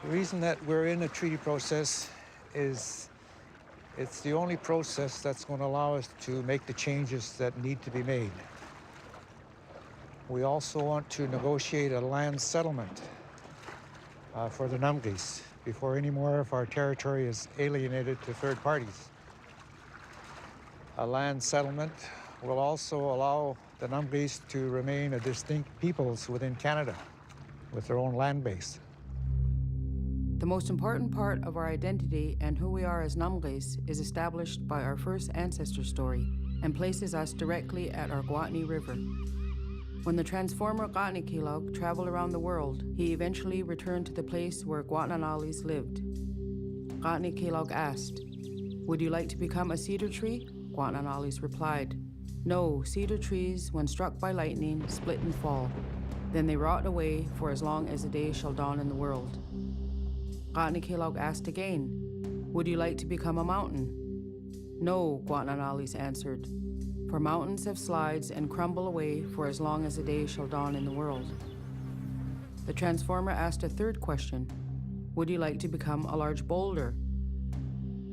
The reason that we're in a treaty process is it's the only process that's going to allow us to make the changes that need to be made. We also want to negotiate a land settlement for the Numgis before any more of our territory is alienated to third parties. A land settlement will also allow the Numgis to remain a distinct peoples within Canada with their own land base. The most important part of our identity and who we are as Numgis is established by our first ancestor story and places us directly at our Gwatney River. When the transformer Gwathnikilog traveled around the world, he eventually returned to the place where Gwathanalis lived. Gwathnikilog asked, "Would you like to become a cedar tree?" Gwathanalis replied, "No, cedar trees, when struck by lightning, split and fall. Then they rot away for as long as the day shall dawn in the world." Gwathnikilog asked again, "Would you like to become a mountain?" "No," Gwathanalis answered, "for mountains have slides and crumble away for as long as the day shall dawn in the world." The transformer asked a third question, "Would you like to become a large boulder?"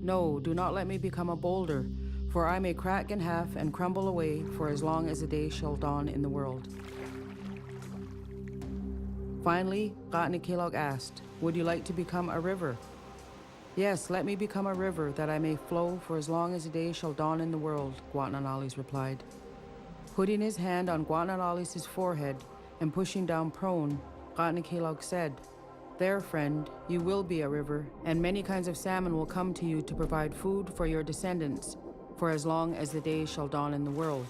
"No, do not let me become a boulder, for I may crack in half and crumble away for as long as the day shall dawn in the world." Finally, Gwathnikilog asked, "Would you like to become a river?" "Yes, let me become a river that I may flow for as long as the day shall dawn in the world," Gwathanalis replied. Putting his hand on Gwathanalis' forehead and pushing down prone, Gwathnikilog said, "There, friend, you will be a river, and many kinds of salmon will come to you to provide food for your descendants for as long as the day shall dawn in the world."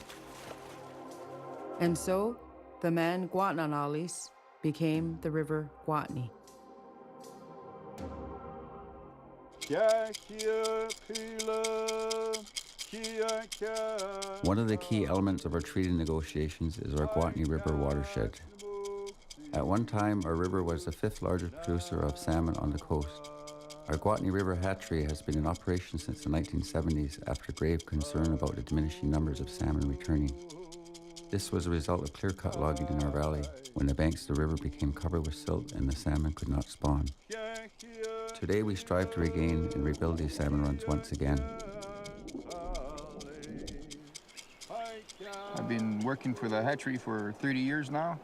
And so, the man Gwathanalis became the river Gwatney. One of the key elements of our treaty negotiations is our Gwatney River watershed. At one time, our river was the fifth largest producer of salmon on the coast. Our Gwatney River hatchery has been in operation since the 1970s after grave concern about the diminishing numbers of salmon returning. This was a result of clear-cut logging in our valley when the banks of the river became covered with silt and the salmon could not spawn. Today we strive to regain and rebuild these salmon runs once again. I've been working for the hatchery for 30 years now.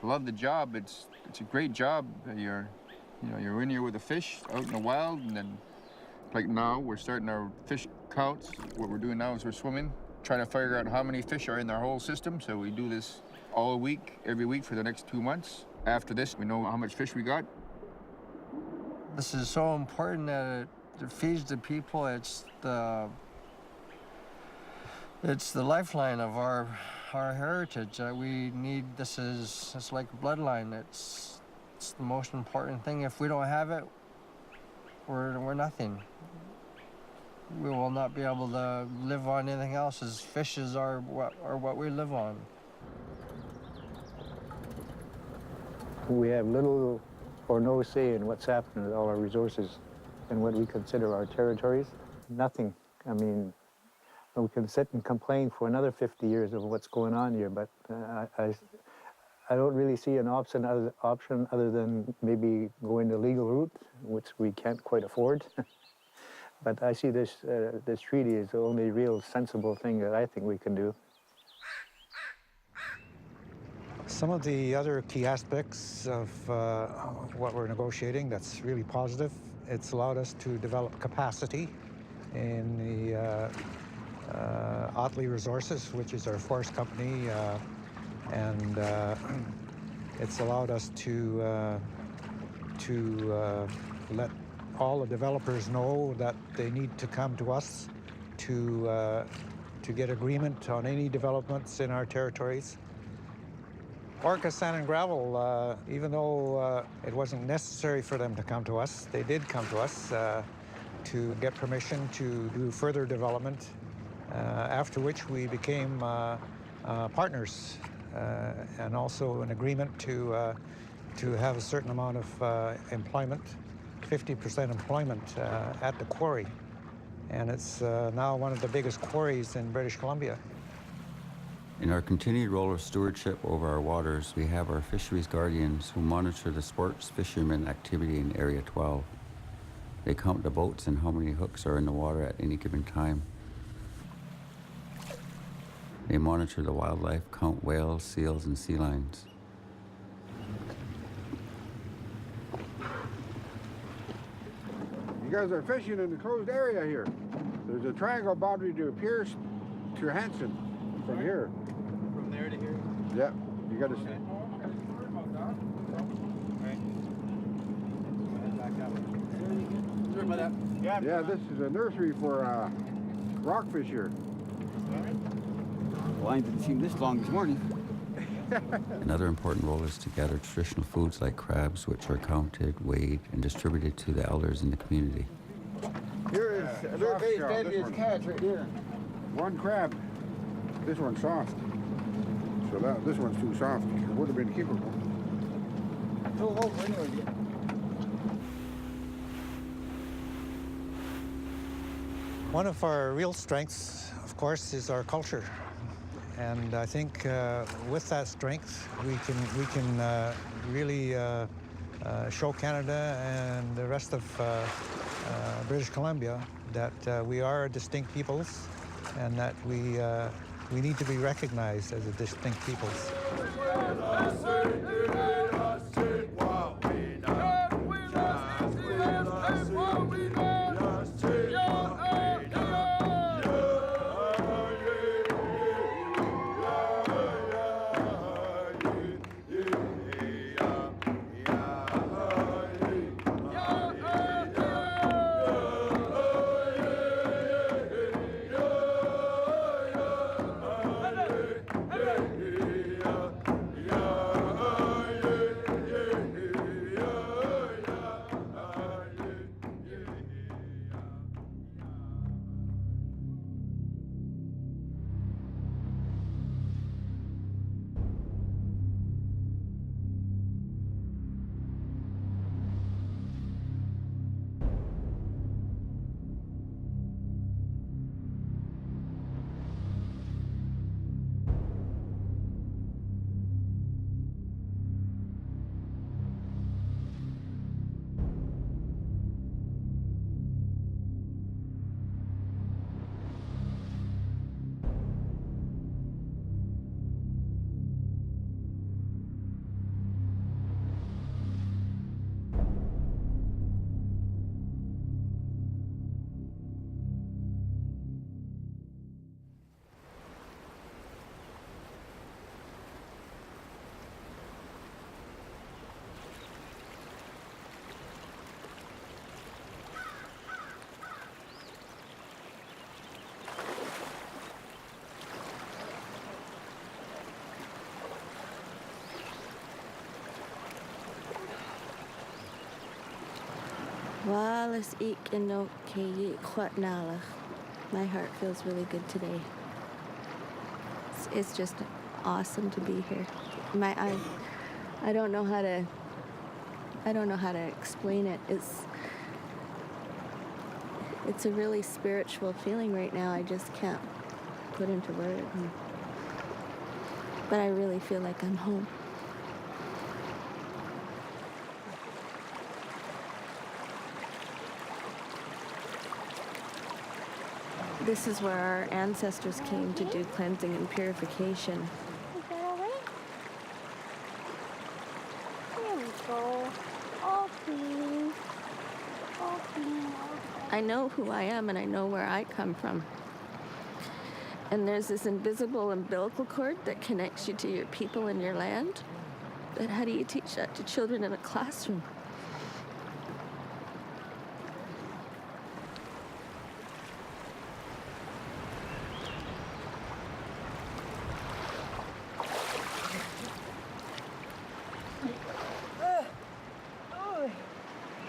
I love the job. It's a great job. You're in here with the fish out in the wild, and then like now we're starting our fish counts. What we're doing now is we're swimming, trying to figure out how many fish are in our whole system. So we do this all week, every week for the next 2 months. After this, we know how much fish we got. This is so important that it feeds the people. It's the lifeline of our heritage that we need. It's like a bloodline. It's the most important thing. If we don't have it, we're nothing. We will not be able to live on anything else, as fishes are what we live on. We have little or no say in what's happening with all our resources and what we consider our territories. Nothing. I mean, we can sit and complain for another 50 years of what's going on here, but I don't really see an option other than maybe going the legal route, which we can't quite afford. But I see this treaty as the only real sensible thing that I think we can do. Some of the other key aspects of what we're negotiating that's really positive, it's allowed us to develop capacity in the Otley Resources, which is our forest company, and it's allowed us to let all the developers know that they need to come to us to get agreement on any developments in our territories. Orca Sand and Gravel, even though it wasn't necessary for them to come to us, they did come to us to get permission to do further development, after which we became partners and also an agreement to have a certain amount of employment, 50% employment at the quarry. And it's now one of the biggest quarries in British Columbia. In our continued role of stewardship over our waters, we have our fisheries guardians who monitor the sports fishermen activity in Area 12. They count the boats and how many hooks are in the water at any given time. They monitor the wildlife, count whales, seals, and sea lions. You guys are fishing in the closed area here. There's a triangle boundary to Pierce to Hanson from here. From there to here? Yeah, you got to. Yeah, this is a nursery for rockfish here. Well, I haven't seen this long this morning. Another important role is to gather traditional foods like crabs, which are counted, weighed, and distributed to the elders in the community. Here is America's deadliest catch right here. One crab. This one's soft. So this one's too soft. It would have been keepable. One of our real strengths, of course, is our culture. And I think with that strength, we can really show Canada and the rest of British Columbia that we are distinct peoples and that we need to be recognized as a distinct peoples. Wallace ik eno ke kwatnalach. My heart feels really good today. It's just awesome to be here. I don't know how to explain it. It's a really spiritual feeling right now. I just can't put into words. But I really feel like I'm home. This is where our ancestors came to do cleansing and purification. Is that all right? There we go. Oh, please. Oh, please. I know who I am and I know where I come from. And there's this invisible umbilical cord that connects you to your people and your land. But how do you teach that to children in a classroom?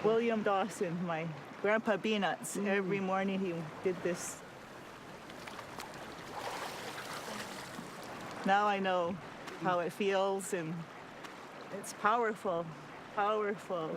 William Dawson, my grandpa Peanuts. Every morning he did this. Now I know how it feels, and it's powerful, powerful.